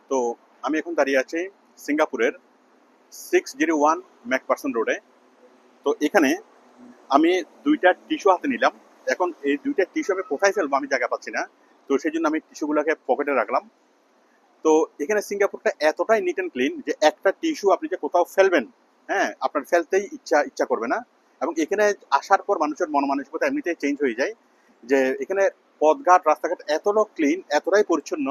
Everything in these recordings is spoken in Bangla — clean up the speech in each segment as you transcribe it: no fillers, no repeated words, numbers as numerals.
তো আমি এখন দাঁড়িয়ে আছি সিঙ্গাপুরের 601 ম্যাকপারসন রোডে। তো এখানে আমি 2টা টিস্যু হাতে নিলাম। এখন এই 2টা টিস্যু আমি কোথায় ফেলবো আমি জায়গা পাচ্ছি না। তো সেই জন্য আমি টিস্যুগুলোকে পকেটে রাখলাম। তো এখানে সিঙ্গাপুরটা এতটাই নিট অ্যান্ড ক্লিন যে একটা টিস্যু আপনি যে কোথাও ফেলবেন, হ্যাঁ, আপনার ফেলতেই ইচ্ছা করবে না। এবং এখানে আসার পর মানুষের মন মানসিকতা এমনিতেই চেঞ্জ হয়ে যায় যে এখানে পথঘাট রাস্তাঘাট এতটা ক্লিন, এতটাই পরিচ্ছন্ন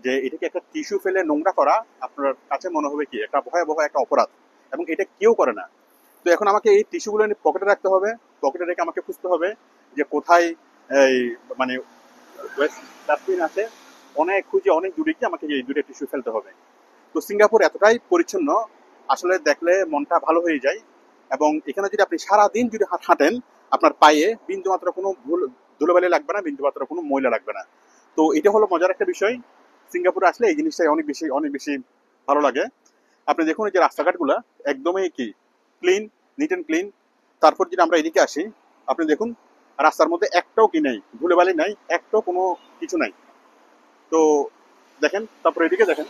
যে এটাকে একটা টিস্যু ফেলে নোংরা করা আপনার কাছে মনে হবে কি একটা ভয়াবহ একটা অপরাধ, এবং এটা কেউ করে না। তো এখন আমাকে এই টিস্যুগুলো পকেটে রাখতে হবে। পকেটে রেখে আমাকে খুঁজতে হবে যে কোথায় এই মানে ওয়েস্ট ডাস্টবিন আছে। অনেক খুঁজে অনেক দূরে গিয়ে আমাকে এই 2টা টিস্যু ফেলতে হবে। তো সিঙ্গাপুর এতটাই পরিচ্ছন্ন, আসলে দেখলে মনটা ভালো হয়ে যায়। এবং এখানে যদি আপনি সারাদিন যদি হাঁটেন, আপনার পায়ে বিন্দুমাত্র কোনো ধুলোবালি লাগবে না, বিন্দুমাত্র কোনো ময়লা লাগবে না। তো এটা হলো মজার একটা বিষয়। সিঙ্গাপুরে আসলে এই জিনিসটাই অনেক বেশি ভালো লাগে। আপনি দেখুন এই যে রাস্তাঘাটগুলো একদমই কি ক্লিন, নিট অ্যান্ড ক্লিন। তারপর যদি আমরা এদিকে আসি, আপনি দেখুন রাস্তার মধ্যে একটাও কি নেই, ধুলোবালি নাই, একটাও কোনো কিছু নাই। তো দেখেন, তারপর এদিকে দেখেন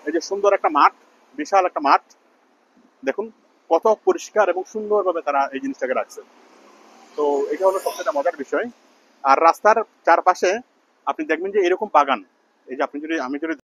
এই যে সুন্দর একটা মাঠ, বিশাল একটা মাঠ। দেখুন কত পরিষ্কার এবং সুন্দরভাবে তারা এই জিনিসটাকে রাখছে। তো এটা হলো সবচেয়ে মজার বিষয়। আর রাস্তার চারপাশে আপনি দেখবেন যে এরকম বাগান, এই যে আপনি যদি আমি যদি